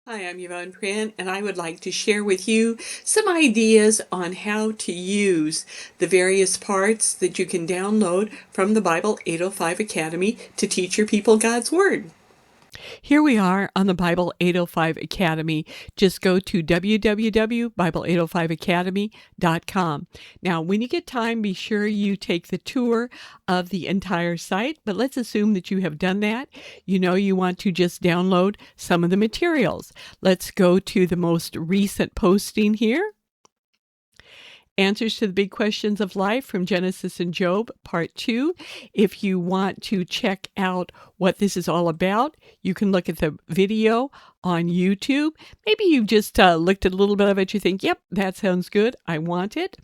Hi, I'm Yvonne Prin, and I would like to share with you some ideas on how to use the various parts that you can download from the Bible 805 Academy to teach your people God's Word. Here we are on the Bible 805 Academy. Just go to www.bible805academy.com. Now, when you get time, be sure you take the tour of the entire site, but let's assume that you have done that. You know you want to just download some of the materials. Let's go to the most recent posting here. Answers to the Big Questions of Life from Genesis and Job, Part 2. If you want to check out what this is all about, you can look at the video on YouTube. Maybe you just looked at a little bit of it. You think, yep, that sounds good. I want it.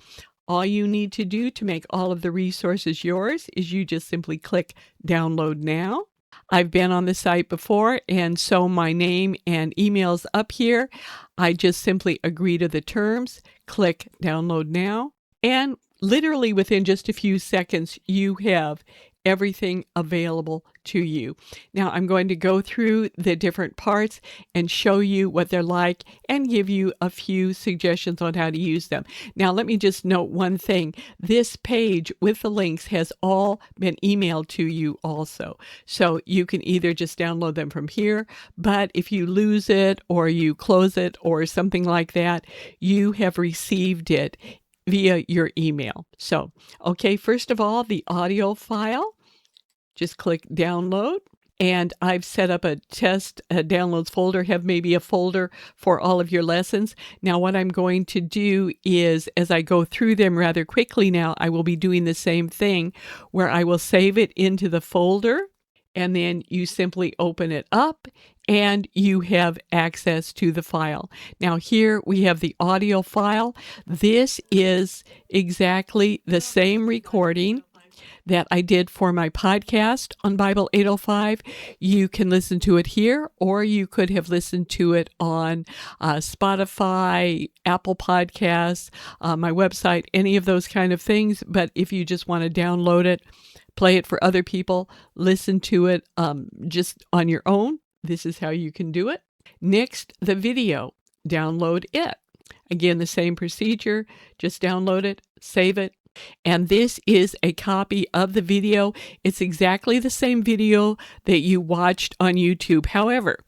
All you need to do to make all of the resources yours is you just simply click Download Now. I've been on the site before, and so my name and email's up here. I just simply agree to the terms, click Download Now, and literally within just a few seconds, you have everything available to you. Now, I'm going to go through the different parts and show you what they're like and give you a few suggestions on how to use them. Now, let me just note one thing. This page with the links has all been emailed to you also. So you can either just download them from here, but if you lose it or you close it or something like that, you have received it via your email. So, okay, first of all, the audio file, just click download. And I've set up a test downloads folder, have maybe a folder for all of your lessons. Now, what I'm going to do is, as I go through them rather quickly now, I will be doing the same thing where I will save it into the folder, and then you simply open it up and you have access to the file. Now here we have the audio file. This is exactly the same recording that I did for my podcast on Bible 805. You can listen to it here, or you could have listened to it on Spotify, Apple Podcasts, my website, any of those kind of things. But if you just want to download it, play it for other people, listen to it just on your own, this is how you can do it. Next, the video, download it. Again, the same procedure, just download it, save it. And this is a copy of the video. It's exactly the same video that you watched on YouTube. However,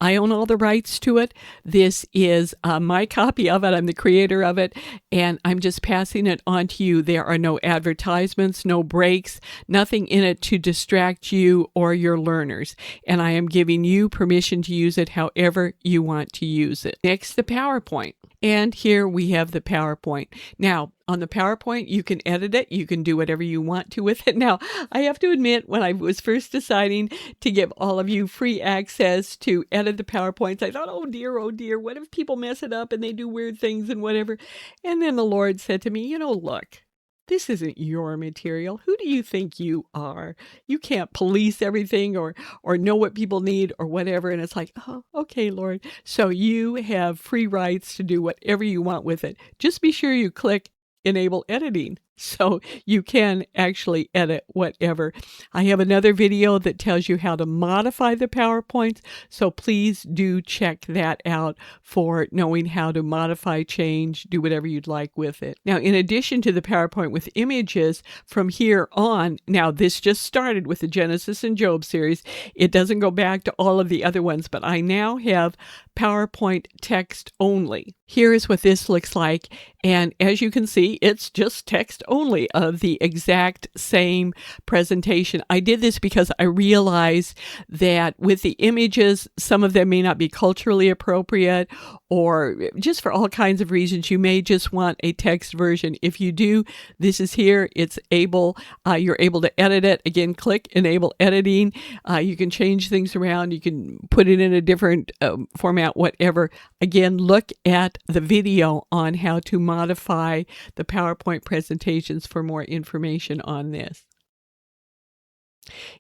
I own all the rights to it. This is my copy of it. I'm the creator of it, and I'm just passing it on to you. There are no advertisements, no breaks, nothing in it to distract you or your learners. And I am giving you permission to use it however you want to use it. Next, the PowerPoint. And here we have the PowerPoint. Now, on the PowerPoint, you can edit it. You can do whatever you want to with it. Now, I have to admit, when I was first deciding to give all of you free access to edit the PowerPoints, I thought, oh dear, what if people mess it up and they do weird things and whatever? And then the Lord said to me, look, this isn't your material. Who do you think you are? You can't police everything or know what people need or whatever. And it's like, oh, okay, Lord. So you have free rights to do whatever you want with it. Just be sure you click enable editing so you can actually edit whatever. I have another video that tells you how to modify the PowerPoints, so please do check that out for knowing how to modify, change, do whatever you'd like with it. Now, in addition to the PowerPoint with images, from here on, now this just started with the Genesis and Job series. It doesn't go back to all of the other ones, but I now have PowerPoint text only. Here is what this looks like, and as you can see, it's just text only of the exact same presentation. I did this because I realized that with the images, some of them may not be culturally appropriate, or just for all kinds of reasons, you may just want a text version. If you do, this is here. It's able, you're able to edit it. Again, click enable editing. You can change things around. You can put it in a different format, whatever. Again, look at the video on how to modify the PowerPoint presentations for more information on this.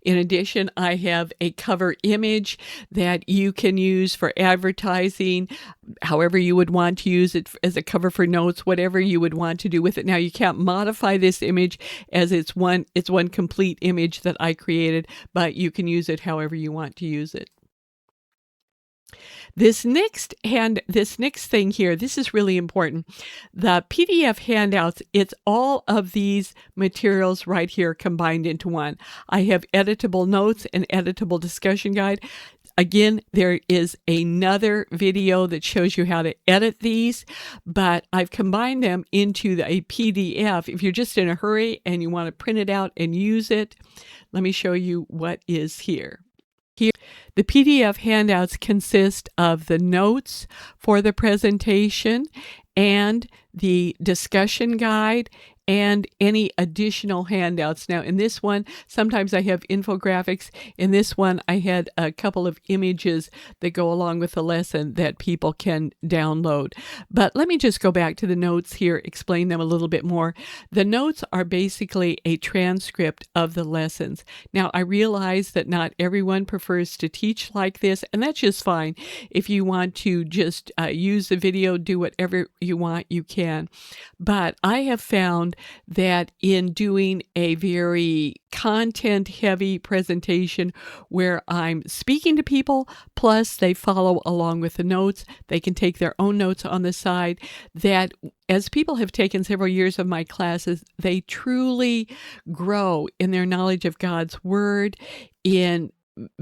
In addition, I have a cover image that you can use for advertising, however you would want to use it as a cover for notes, whatever you would want to do with it. Now, you can't modify this image as it's one complete image that I created, but you can use it however you want to use it. This next thing here, this is really important. The PDF handouts, it's all of these materials right here combined into one. I have editable notes and editable discussion guide. Again, there is another video that shows you how to edit these, but I've combined them into a PDF. If you're just in a hurry and you want to print it out and use it, let me show you what is here. Here, the PDF handouts consist of the notes for the presentation and the discussion guide and any additional handouts. Now, in this one, sometimes I have infographics. In this one, I had a couple of images that go along with the lesson that people can download. But let me just go back to the notes here, explain them a little bit more. The notes are basically a transcript of the lessons. Now, I realize that not everyone prefers to teach like this, and that's just fine. If you want to just use the video, do whatever you want, you can. But I have found that in doing a very content-heavy presentation where I'm speaking to people, plus they follow along with the notes, they can take their own notes on the side, that as people have taken several years of my classes, they truly grow in their knowledge of God's Word, in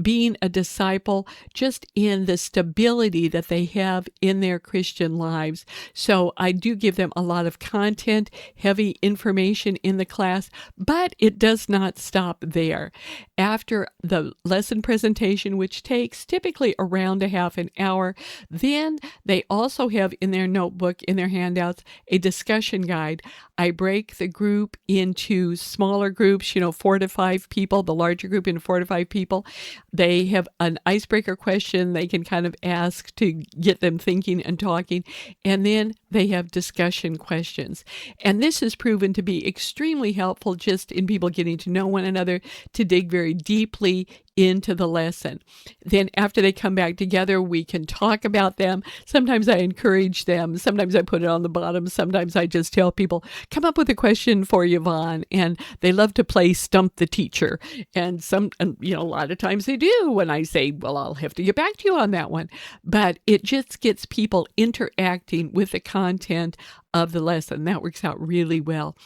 being a disciple, just in the stability that they have in their Christian lives. So I do give them a lot of content, heavy information in the class, but it does not stop there. After the lesson presentation, which takes typically around a half an hour, then they also have in their notebook, in their handouts, a discussion guide. I break the group into smaller groups, 4 to 5 people, the larger group into 4 to 5 people. They have an icebreaker question they can kind of ask to get them thinking and talking. And then they have discussion questions. And this has proven to be extremely helpful just in people getting to know one another, to dig very deeply into the lesson. Then after they come back together, we can talk about them. Sometimes I encourage them. Sometimes I put it on the bottom. Sometimes I just tell people, come up with a question for Yvonne. And they love to play Stump the Teacher. And a lot of times they do when I say, well, I'll have to get back to you on that one. But it just gets people interacting with the content of the lesson. That works out really well.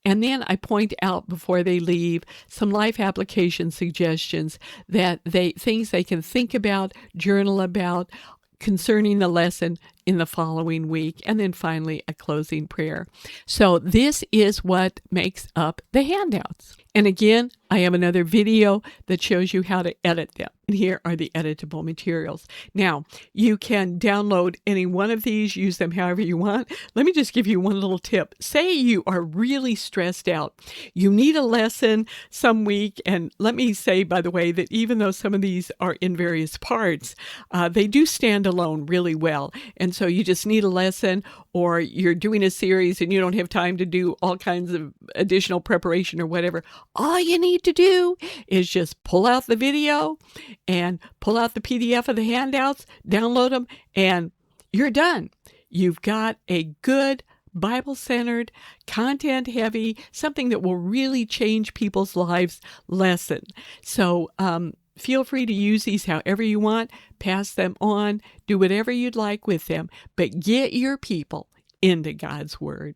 And then I point out before they leave some life application suggestions, things they can think about, journal about concerning the lesson in the following week, and then finally a closing prayer. So this is what makes up the handouts. And again, I have another video that shows you how to edit them. And here are the editable materials. Now, you can download any one of these, use them however you want. Let me just give you one little tip. Say you are really stressed out. You need a lesson some week. And let me say, by the way, that even though some of these are in various parts, they do stand alone really well. And so you just need a lesson, or you're doing a series and you don't have time to do all kinds of additional preparation or whatever. All you need to do is just pull out the video and pull out the PDF of the handouts, download them, and you're done. You've got a good Bible-centered, content-heavy, something that will really change people's lives lesson. So feel free to use these however you want, pass them on, do whatever you'd like with them, but get your people into God's Word.